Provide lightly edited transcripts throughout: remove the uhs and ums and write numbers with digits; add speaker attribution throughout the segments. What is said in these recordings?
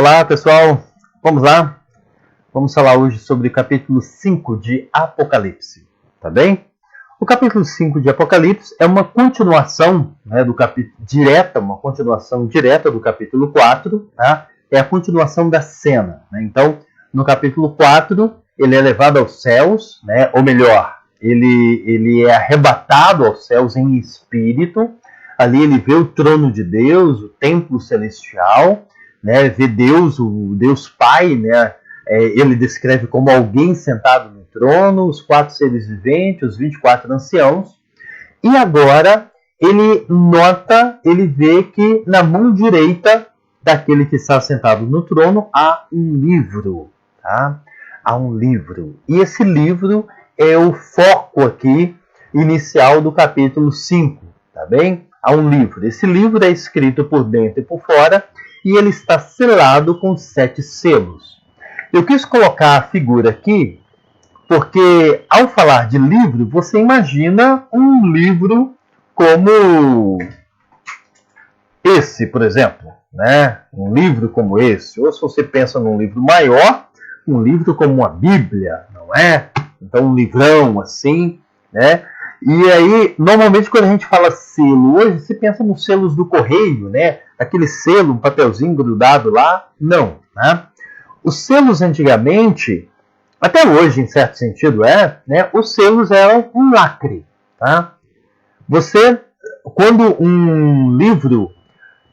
Speaker 1: Olá pessoal, vamos lá? Vamos falar hoje sobre o capítulo 5 de Apocalipse, tá bem? O capítulo 5 de Apocalipse é uma continuação, do capítulo uma continuação direta do capítulo 4, tá? É a continuação da cena, né? Então, no capítulo 4, ele é levado aos céus, né? Ou melhor, ele é arrebatado aos céus em espírito. Ali ele vê o trono de Deus, o templo celestial, né? Vê Deus, o Deus Pai, né? Ele descreve como alguém sentado no trono, os 4 seres viventes, os 24 anciãos. E agora ele vê que na mão direita daquele que está sentado no trono há um livro, tá? Há um livro. E esse livro é o foco aqui inicial do capítulo 5, tá bem? Há um livro. Esse livro é escrito por dentro e por fora e ele está selado com 7 selos. Eu quis colocar a figura aqui porque, ao falar de livro, você imagina um livro como esse, por exemplo, né? Um livro como esse. Ou se você pensa num livro maior, um livro como uma Bíblia, não é? Então, um livrão assim, né? E aí, normalmente, quando a gente fala selo, hoje se pensa nos selos do correio, né? Aquele selo, um papelzinho grudado lá. Não, né? Os selos antigamente, até hoje, em certo sentido, né? Os selos eram um lacre, tá? Quando um livro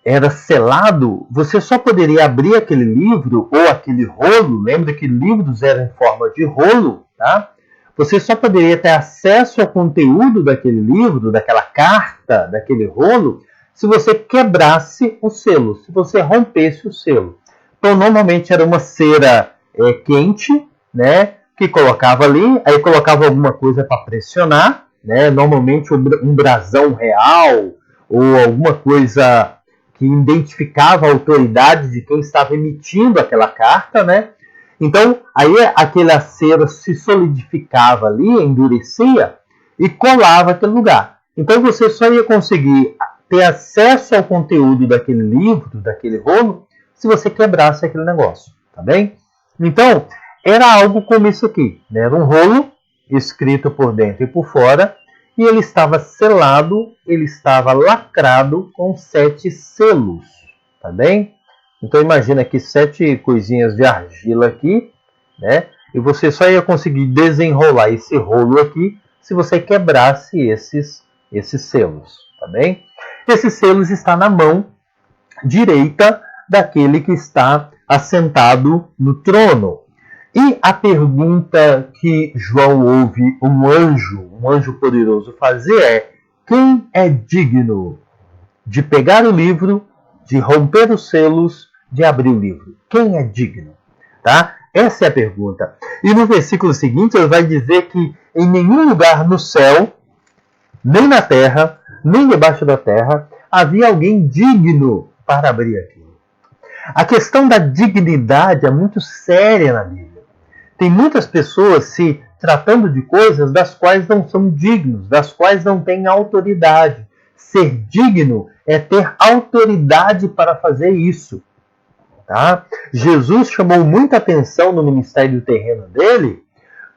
Speaker 1: era selado, você só poderia abrir aquele livro ou aquele rolo. Lembra que livros eram em forma de rolo, tá? Você só poderia ter acesso ao conteúdo daquele livro, daquela carta, daquele rolo, se você quebrasse o selo, se você rompesse o selo. Então, normalmente era uma cera quente, né, que colocava ali, aí colocava alguma coisa para pressionar, né, normalmente um brasão real ou alguma coisa que identificava a autoridade de quem estava emitindo aquela carta, né? Então, aí aquela cera se solidificava ali, endurecia e colava aquele lugar. Então, você só ia conseguir ter acesso ao conteúdo daquele livro, daquele rolo, se você quebrasse aquele negócio, tá bem? Então, era algo como isso aqui, né? Era um rolo escrito por dentro e por fora, e ele estava selado, ele estava lacrado com 7 selos, tá bem? Então imagina aqui 7 coisinhas de argila aqui, né? E você só ia conseguir desenrolar esse rolo aqui se você quebrasse esses selos, tá bem? Esses selos estão na mão direita daquele que está assentado no trono. E a pergunta que João ouve um anjo poderoso fazer é: quem é digno de pegar o livro, de romper os selos, de abrir o livro? Quem é digno? Tá? Essa é a pergunta. E no versículo seguinte ele vai dizer que em nenhum lugar no céu, nem na terra, nem debaixo da terra, havia alguém digno para abrir aquilo. A questão da dignidade é muito séria na Bíblia. Tem muitas pessoas se tratando de coisas das quais não são dignos, das quais não têm autoridade. Ser digno é ter autoridade para fazer isso. Tá? Jesus chamou muita atenção no ministério terreno dele,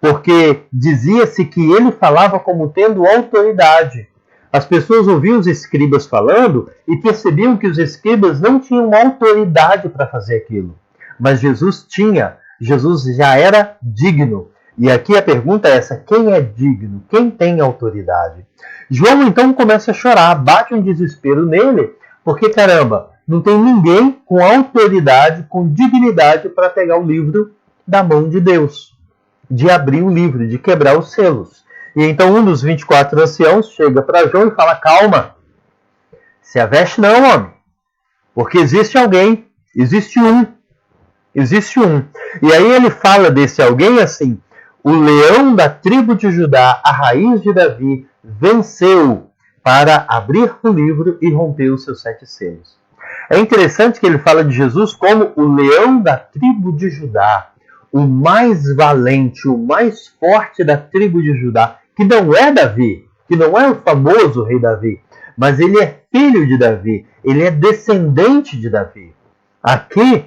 Speaker 1: porque dizia-se que ele falava como tendo autoridade. As pessoas ouviam os escribas falando e percebiam que os escribas não tinham autoridade para fazer aquilo. Mas Jesus tinha. Jesus já era digno. E aqui a pergunta é essa: quem é digno? Quem tem autoridade? João então começa a chorar, bate um desespero nele, porque caramba, não tem ninguém com autoridade, com dignidade para pegar o livro da mão de Deus, de abrir o livro, de quebrar os selos. E então um dos 24 anciãos chega para João e fala: calma, se aveste não, homem, porque existe alguém, existe um. E aí ele fala desse alguém assim: o leão da tribo de Judá, a raiz de Davi, venceu para abrir o livro e romper os seus 7 selos. É interessante que ele fala de Jesus como o leão da tribo de Judá, o mais valente, o mais forte da tribo de Judá, que não é Davi, que não é o famoso rei Davi, mas ele é filho de Davi, ele é descendente de Davi. Aqui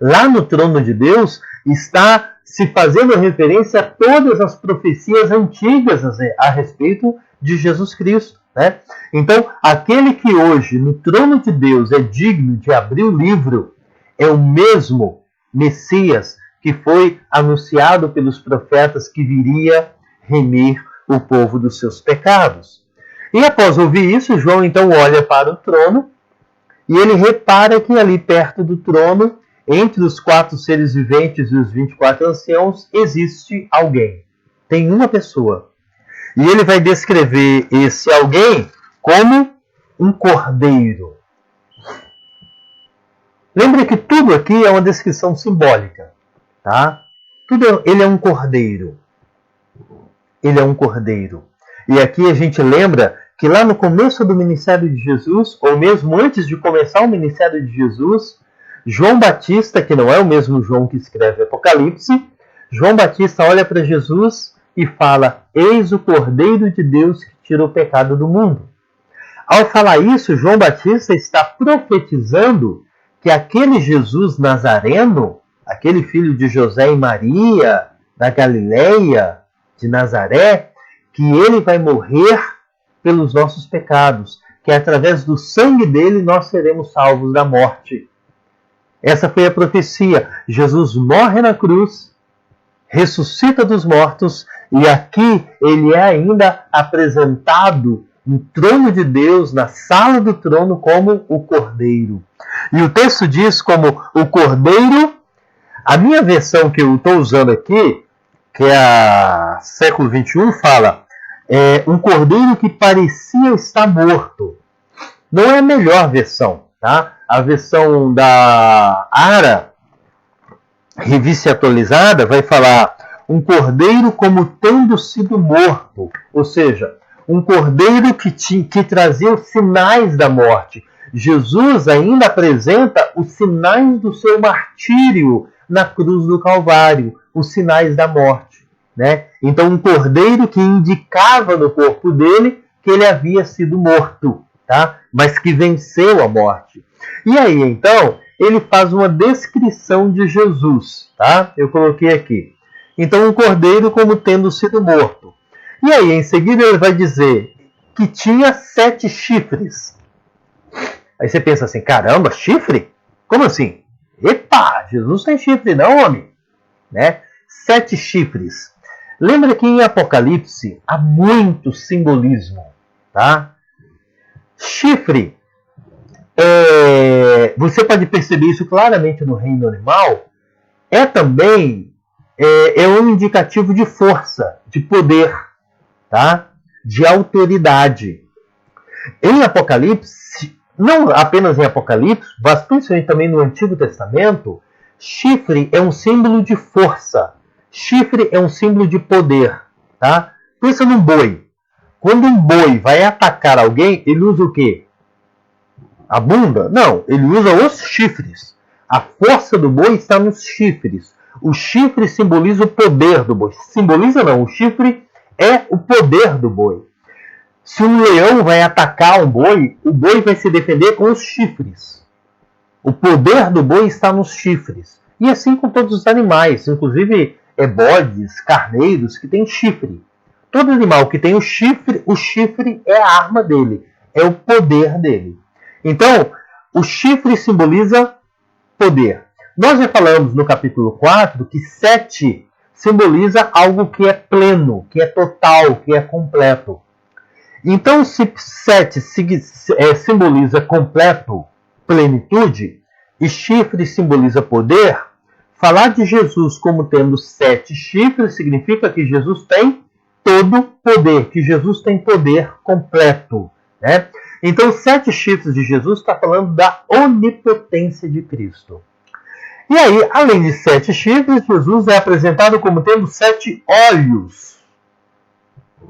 Speaker 1: Lá no trono de Deus está se fazendo referência a todas as profecias antigas a respeito de Jesus Cristo, né? Então, aquele que hoje no trono de Deus é digno de abrir o livro é o mesmo Messias que foi anunciado pelos profetas que viria remir o povo dos seus pecados. E após ouvir isso, João então olha para o trono e ele repara que ali perto do trono, entre os 4 seres viventes e os 24 anciãos, existe alguém. Tem uma pessoa. E ele vai descrever esse alguém como um cordeiro. Lembre que tudo aqui é uma descrição simbólica, tá? Ele é um cordeiro. Ele é um cordeiro. E aqui a gente lembra que lá no começo do ministério de Jesus, ou mesmo antes de começar o ministério de Jesus, João Batista, que não é o mesmo João que escreve Apocalipse, João Batista olha para Jesus e fala: eis o Cordeiro de Deus que tira o pecado do mundo. Ao falar isso, João Batista está profetizando que aquele Jesus Nazareno, aquele filho de José e Maria, da Galileia, de Nazaré, que ele vai morrer pelos nossos pecados, que através do sangue dele nós seremos salvos da morte. Essa foi a profecia. Jesus morre na cruz, ressuscita dos mortos, e aqui ele é ainda apresentado no trono de Deus, na sala do trono, como o Cordeiro. E o texto diz como o Cordeiro. A minha versão que eu estou usando aqui, que é a século XXI, fala um cordeiro que parecia estar morto. Não é a melhor versão, tá? A versão da ARA, revista atualizada, vai falar um cordeiro como tendo sido morto. Ou seja, um cordeiro que trazia os sinais da morte. Jesus ainda apresenta os sinais do seu martírio na cruz do Calvário, os sinais da morte, né? Então, um cordeiro que indicava no corpo dele que ele havia sido morto, tá? Mas que venceu a morte. E aí, então, ele faz uma descrição de Jesus, tá? Eu coloquei aqui. Então, um cordeiro como tendo sido morto. E aí, em seguida, ele vai dizer que tinha 7 chifres. Aí você pensa assim, caramba, chifre? Como assim? Epa, Jesus tem chifre não, homem. Né? 7 chifres. Lembra que em Apocalipse há muito simbolismo, tá? Chifre, você pode perceber isso claramente no reino animal, também um indicativo de força, de poder, tá? De autoridade. Em Apocalipse, não apenas em Apocalipse, mas principalmente também no Antigo Testamento, chifre é um símbolo de força. Chifre é um símbolo de poder, tá? Pensa num boi. Quando um boi vai atacar alguém, ele usa o quê? A bunda? Não, ele usa os chifres. A força do boi está nos chifres. O chifre simboliza o poder do boi. Simboliza não, o chifre é o poder do boi. Se um leão vai atacar um boi, o boi vai se defender com os chifres. O poder do boi está nos chifres. E assim com todos os animais, inclusive bodes, carneiros que têm chifre. Todo animal que tem o chifre é a arma dele, é o poder dele. Então, o chifre simboliza poder. Nós já falamos no capítulo 4 que 7 simboliza algo que é pleno, que é total, que é completo. Então, se 7 simboliza completo, plenitude, e chifre simboliza poder, falar de Jesus como tendo 7 chifres significa que Jesus tem todo poder, que Jesus tem poder completo, né? Então, 7 chifres de Jesus está falando da onipotência de Cristo. E aí, além de 7 chifres, Jesus é apresentado como tendo 7 olhos,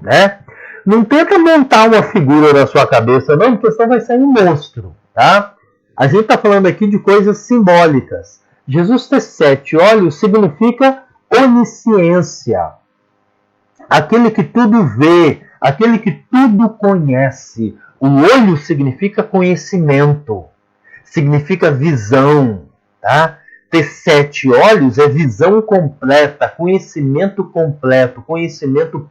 Speaker 1: né? Não tenta montar uma figura na sua cabeça, não, porque senão vai sair um monstro, tá? A gente está falando aqui de coisas simbólicas. Jesus ter 7 olhos significa onisciência. Aquele que tudo vê, aquele que tudo conhece. O olho significa conhecimento, significa visão, tá? ter 7 olhos é visão completa, conhecimento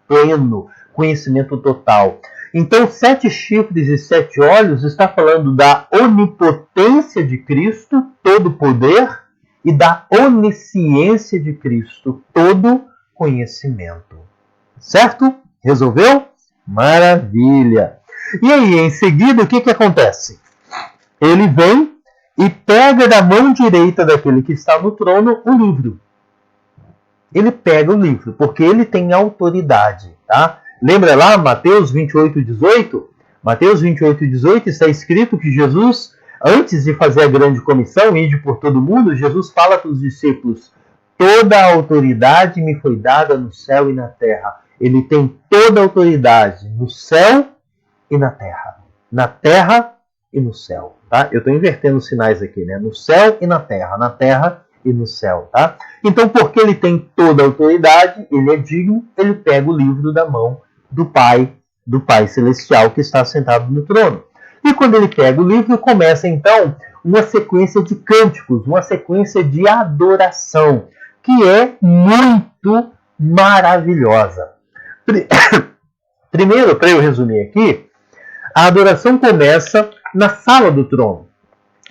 Speaker 1: pleno, conhecimento total. Então, 7 chifres e 7 olhos está falando da onipotência de Cristo, todo poder, e da onisciência de Cristo, todo conhecimento. Certo? Resolveu? Maravilha! E aí, em seguida, o que acontece? Ele vem e pega da mão direita daquele que está no trono o livro. Ele pega o livro, porque ele tem autoridade. Tá? Lembra lá Mateus 28:18? Mateus 28:18 está escrito que Jesus, antes de fazer a grande comissão, ide por todo mundo, Jesus fala para os discípulos: toda a autoridade me foi dada no céu e na terra. Ele tem toda a autoridade no céu e na terra. Na terra e no céu. Tá? Eu estou invertendo os sinais aqui, né? No céu e na terra e no céu. Tá? Então, porque ele tem toda a autoridade, ele é digno, ele pega o livro da mão do Pai Celestial que está sentado no trono. E quando ele pega o livro, começa então uma sequência de cânticos, uma sequência de adoração, que é muito maravilhosa. Primeiro, para eu resumir aqui, a adoração começa na sala do trono.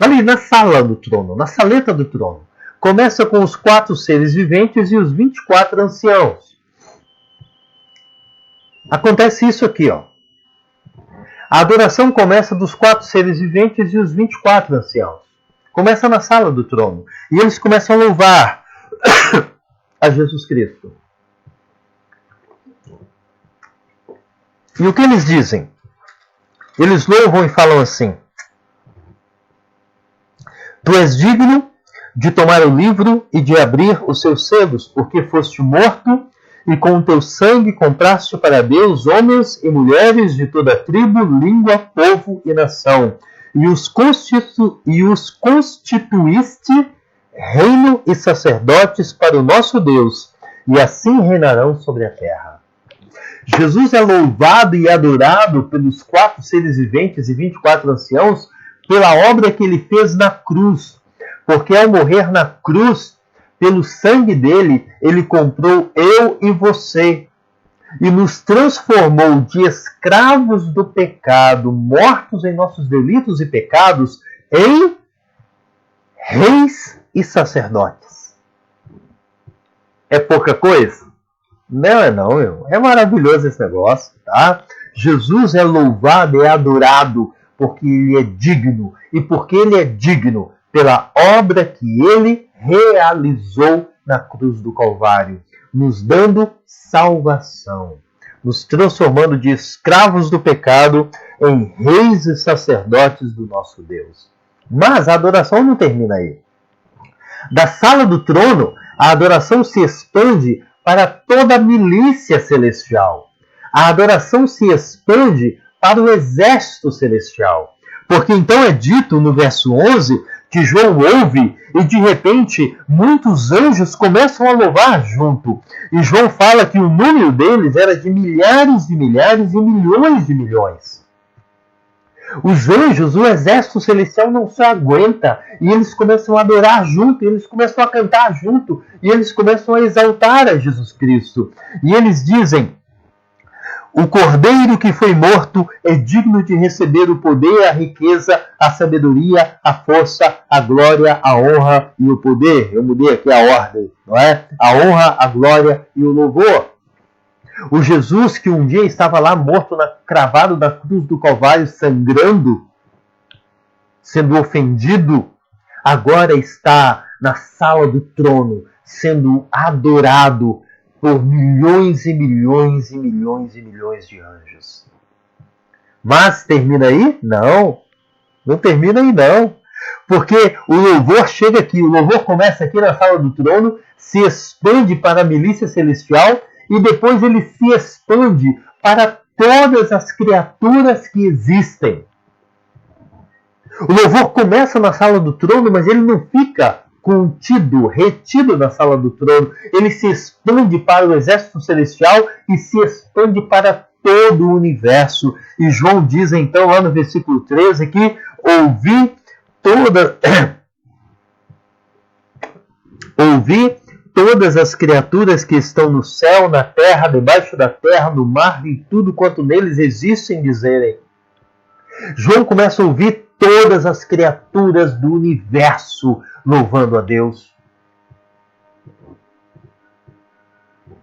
Speaker 1: Ali na sala do trono, na saleta do trono. Começa com os 4 seres viventes e os 24 anciãos. Acontece isso aqui, ó. A adoração começa dos 4 seres viventes e os 24 anciãos. Começa na sala do trono. E eles começam a louvar a Jesus Cristo. E o que eles dizem? Eles louvam e falam assim: tu és digno de tomar o livro e de abrir os seus selos, porque foste morto e com o teu sangue compraste para Deus homens e mulheres de toda tribo, língua, povo e nação, e os constituíste reino e sacerdotes para o nosso Deus, e assim reinarão sobre a terra. Jesus é louvado e adorado pelos 4 seres viventes e 24 anciãos pela obra que ele fez na cruz, porque ao morrer na cruz, pelo sangue dele, ele comprou eu e você e nos transformou de escravos do pecado, mortos em nossos delitos e pecados, em reis e sacerdotes. É pouca coisa? Não, é maravilhoso esse negócio, tá? Jesus é louvado, é adorado, porque ele é digno, e porque ele é digno pela obra que ele realizou na cruz do Calvário, nos dando salvação, nos transformando de escravos do pecado em reis e sacerdotes do nosso Deus. Mas a adoração não termina aí. Da sala do trono, a adoração se expande para toda a milícia celestial. A adoração se expande para o exército celestial. Porque então é dito no verso 11 que João ouve e de repente muitos anjos começam a louvar junto. E João fala que o número deles era de milhares e milhares e milhões de milhões. Os anjos, o exército celestial não se aguenta e eles começam a adorar junto, e eles começam a cantar junto, e eles começam a exaltar a Jesus Cristo. E eles dizem: o cordeiro que foi morto é digno de receber o poder, a riqueza, a sabedoria, a força, a glória, a honra e o poder. Eu mudei aqui a ordem, não é? A honra, a glória e o louvor. O Jesus que um dia estava lá morto, cravado na cruz do Calvário, sangrando, sendo ofendido, agora está na sala do trono, sendo adorado por milhões e milhões e milhões e milhões de anjos. Mas termina aí? Não termina aí não. Porque o louvor chega aqui, o louvor começa aqui na sala do trono, se expande para a milícia celestial e depois ele se expande para todas as criaturas que existem. O louvor começa na sala do trono, mas ele não fica contido, retido na sala do trono. Ele se expande para o exército celestial e se expande para todo o universo. E João diz então lá no versículo 13 que ouvi ouvir todas as criaturas que estão no céu, na terra, debaixo da terra, no mar e tudo quanto neles existem dizerem. João começa a ouvir todas as criaturas do universo louvando a Deus.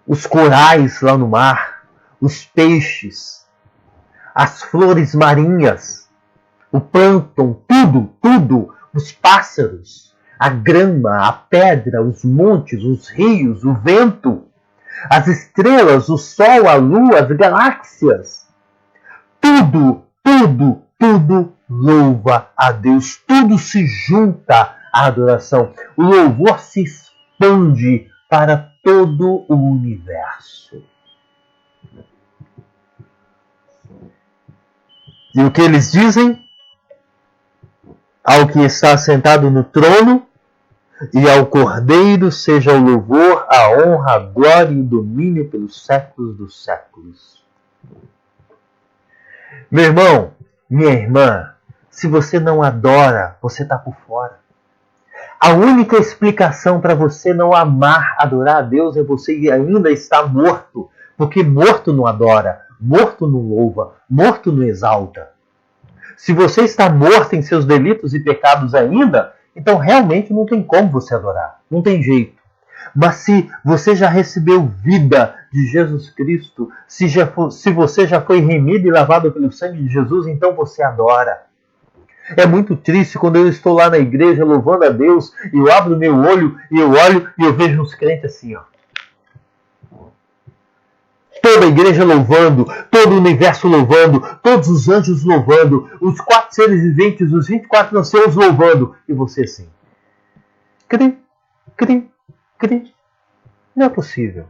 Speaker 1: Os corais lá no mar, os peixes, as flores marinhas, o plâncton, tudo, os pássaros, a grama, a pedra, os montes, os rios, o vento, as estrelas, o sol, a lua, as galáxias. Tudo louva a Deus. Tudo se junta à adoração. O louvor se expande para todo o universo. E o que eles dizem? Ao que está sentado no trono e ao Cordeiro seja o louvor, a honra, a glória e o domínio pelos séculos dos séculos. Meu irmão, minha irmã, se você não adora, você está por fora. A única explicação para você não amar, adorar a Deus é você ainda estar morto. Porque morto não adora, morto não louva, morto não exalta. Se você está morto em seus delitos e pecados ainda, então realmente não tem como você adorar. Não tem jeito. Mas se você já recebeu vida de Jesus Cristo, se você já foi remido e lavado pelo sangue de Jesus, então você adora. É muito triste quando eu estou lá na igreja louvando a Deus e eu abro meu olho e eu olho e eu vejo uns crentes assim, ó. Toda a igreja louvando, todo o universo louvando, todos os anjos louvando, os 4 seres viventes, os 24 anciãos louvando. E você assim. Cadê? Não é possível.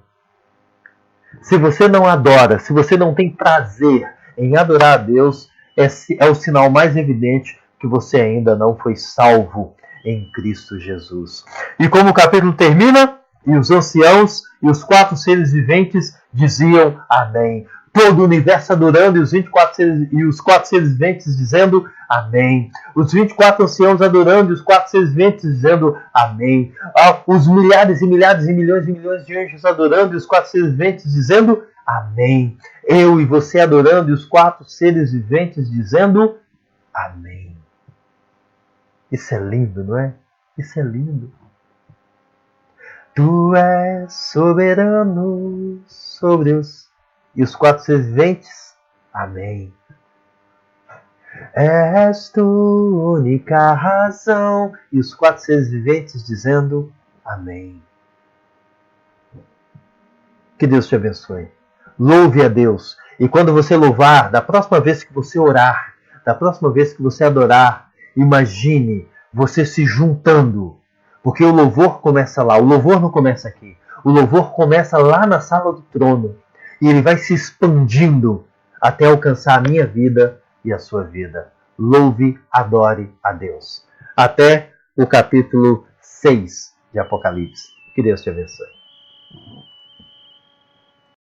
Speaker 1: Se você não adora, se você não tem prazer em adorar a Deus, é o sinal mais evidente que você ainda não foi salvo em Cristo Jesus. E como o capítulo termina, e os anciãos e os 4 seres viventes diziam amém. Todo o universo adorando e os 4 seres viventes dizendo amém. Os 24 anciãos adorando e os 4 seres viventes dizendo amém. Os milhares e milhares e milhões de anjos adorando e os 4 seres viventes dizendo amém. Eu e você adorando e os 4 seres viventes dizendo amém. Isso é lindo, não é? Isso é lindo. Tu és soberano sobre os... E os 4 seres viventes, amém. És tu única razão. E os 4 seres viventes dizendo, amém. Que Deus te abençoe. Louve a Deus. E quando você louvar, da próxima vez que você orar, da próxima vez que você adorar, imagine você se juntando. Porque o louvor começa lá. O louvor não começa aqui. O louvor começa lá na sala do trono. E ele vai se expandindo até alcançar a minha vida e a sua vida. Louve, adore a Deus. Até o capítulo 6 de Apocalipse. Que Deus te abençoe.